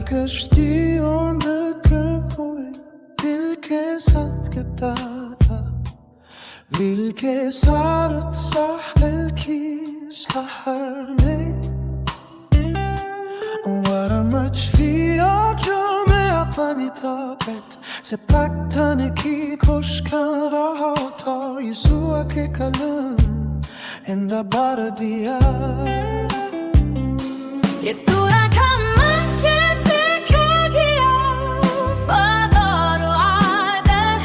کشتیوں دھکے ہوئے دل کے ساتھ جاتا دل کے ساتھ ساحل کی سحر میں اور مچھلیاں جو میں اپنی طاقت سے پکڑنے کی کوشش کر رہا تھا یسوع کے کلام اندر بار دیا یسوع کا منشے سے کھا گیا فقر و عادت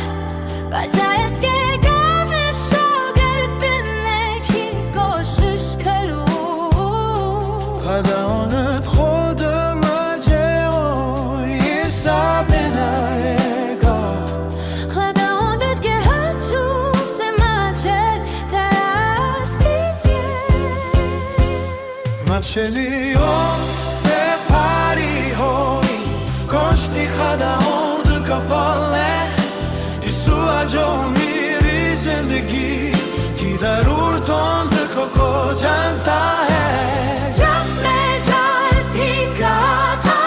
بجائے اس کے غم شاگرد بننے کی کوشش کروں خداوند خود مجھے و عیسیٰ بنائے گا خداوند کے ہاتھوں سے مجھے تلاش کیجیے مچھلیوں سے بھاری ہوئی کشتی خداوند کا فضل ہے یسوع جو میری زندگی کی ضرورتوں کو جانتا ہے جب میں جال پھینک رہا تھا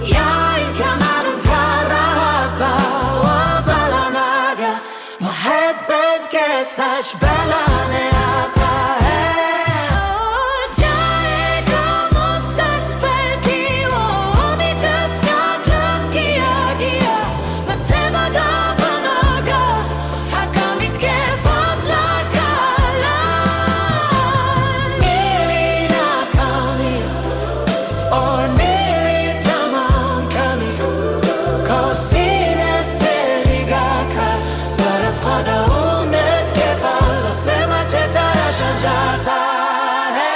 یا ان کا معلوم کر رہا تھا وہ بلانا گا محبت کے سچ بلانے آتا ہے جائے گا مستقبل کی وہ بھی جس کا کلام کیا گیا متمدہ بنا گا حکامت کے فضل کا لان میری ناکامی اور میری تمام کمی کو سینے سے لگا کر صرف خداوند کے فضل سے مجھے تراشا جاتا ہے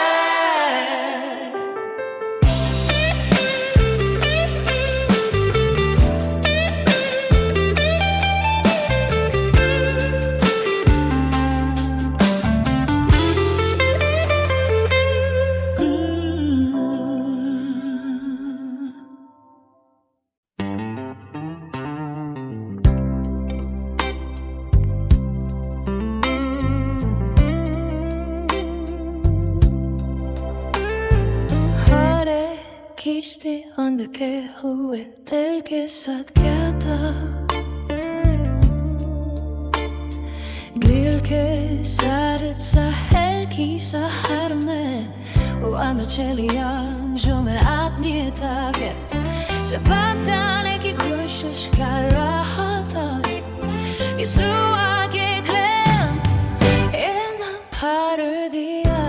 ہر ایک کشتی اندھکے ہوئے دل کے ساتھ کیا تھا دل کے ساتھ ساحل کی سحر میں وہ مچھلیاں جو میں اپنی طاقت سے پکڑنے کی کوشش کر رہا تھا یسوع کے کلام انہیں بھر دیا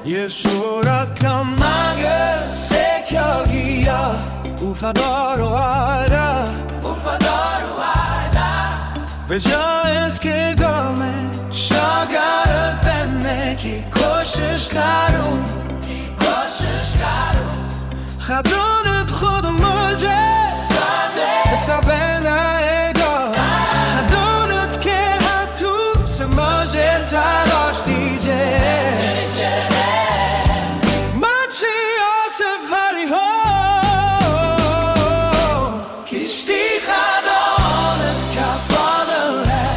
یسوع کا مانگ سے کیا گیا وفادار و وعدہ بجائے اس کے غم شاگرد بننے کی کوشش کروں خداوند خود مجھے ایسا بنائے گا خداوند کے ہاتھوں سے مجھے تلاش دیجیے مچھلیوں سے بھری ہو کشتی خداوند کا فضل ہے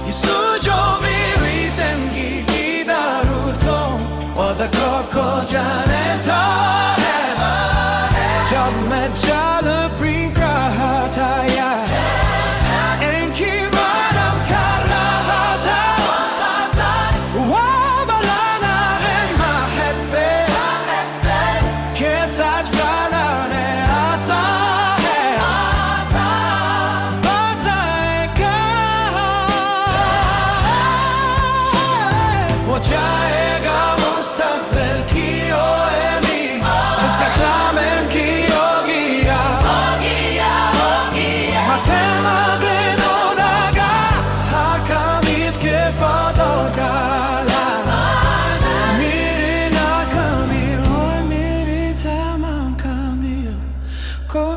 یسوع جو میری زندگی کی ضرورتوں اور کو جانتا ہے جب میں جال پھینک رہا تھا یا ان کی معلوم کر رہا تھا وہ بلانا ہے محبت کے سچ بلانے آتا ہے بتائے گا وہ جائے گا مستقبل کی اوہمی جس کا کلام ان کی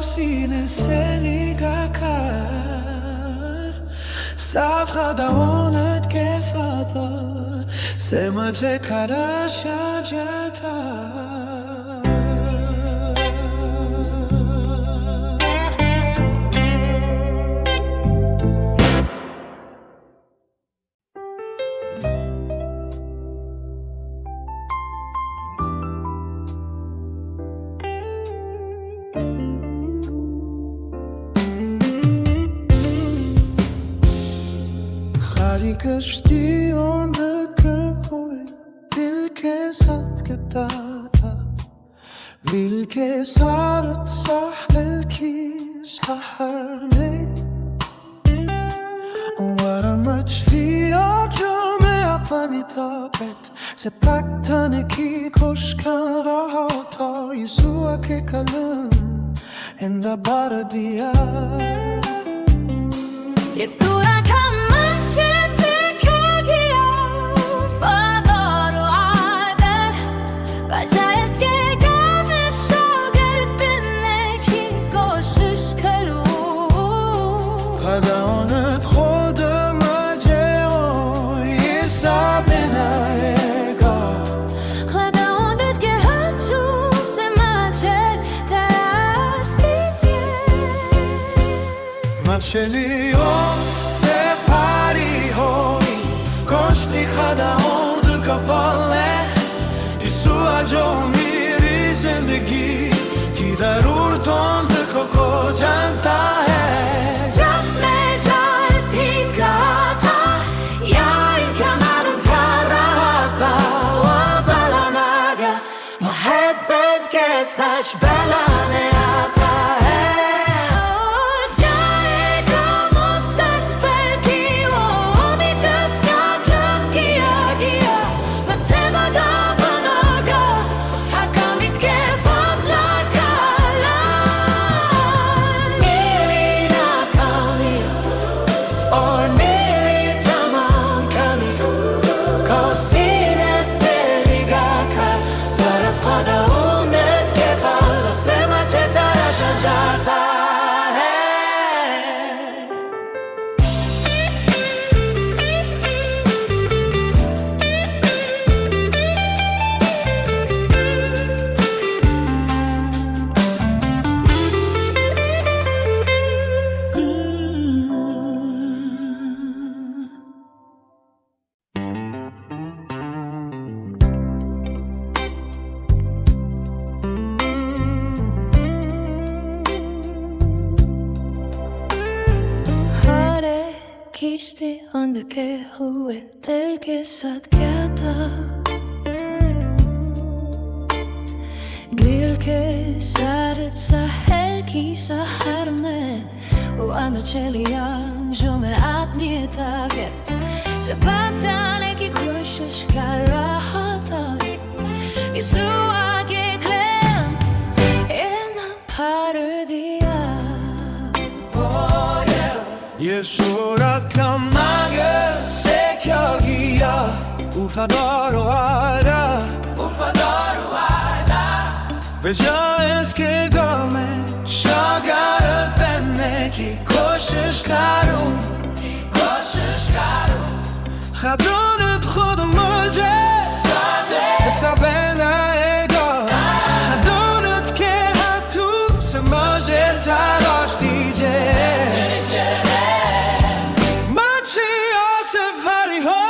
سینے سے لگا کر صاف خداوند کے فضل سے مجھے تراشا جاتا والی کشتیوں کے ہوئے دل کے ساتھ کے داتا ویل کے سارت ساحل کی سحر میں اونورا مچھلیاں جو میں اپنی طاقت سے پکتن کی خوش کر رہا تھا یسوع کے کلام اندر بارے دیا یسوع کا منشے سے کیا گیا وفادار و عادل بجائے اس کے غم شاگرد بننے کی کوشش کروں خداوند خود مجھے و عیسیٰ بنائے گا خداوند کے ہاتھوں سے مجھے تلاش کیجیے مچھلیوں سے بھری ہوئی کشتی خداوند کا پھل ہے یسوع جو میری زندگی کی ضرورتوں کو جانتا ہے جب میں جال پھینک رہا تھا یا ان کا معلوم کر رہا تھا وہ بلن آ گیا محبت کے سچ بلانے آتا ہے جائے گا مستقبل کی وہ بھی جس کا کلام کیا گیا متمدہ بنا گا حکمیت کے فضل کا اعلان میری ناکامی اور میری تمام کمی کو سینے سے لگا کر صرف خداوند کے فضل سے مجھے تراشا جاتا ہے ہر ایک کشتی اندھے ہوئے دل کے ساتھ کیا تھا دل کے سارت ساحل کی سحر میں ہوا مچھلیاں جو میں اپنی طاقت سے پکڑنے کی کوشش کر رہا تھا یسوع کے کلام انہیں بھر دیا یسوع کا مانگے سے کیا گیا وفادار و عادل بجائے اس کے غم شاگرد بننے کی کوشش کروں خداوند خود مجھے ایسا بنائے گا خداوند کے ہاتھوں سے مجھے تلاش دیجیے مچھلیوں سے بھری ہو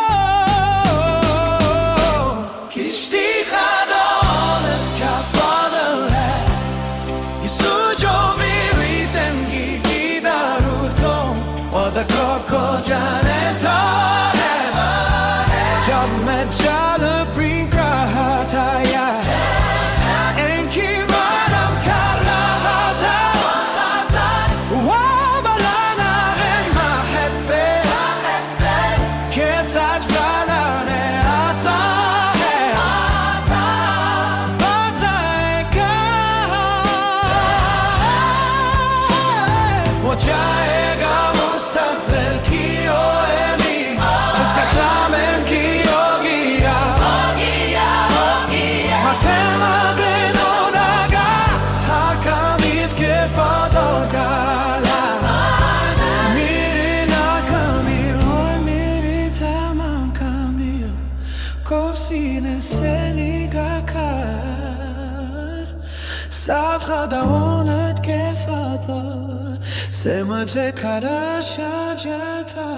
کشتی خداوند کا فضل ہے یسوع جو میری زندگی کی ضرورتوں اور کو جانتا ہے جب میں جال پھینک رہا تھا یا ان کی معلوم کر رہا تھا وہ بلانا ہے محبت کے سچ بلانے آتا ہے بتائے گا وہ جائے گا مستقبل کی اولی جس کا کلام ان کی سینے سے لگا کر صاف خداوند کے فضل سے مجھے تراشا جاتا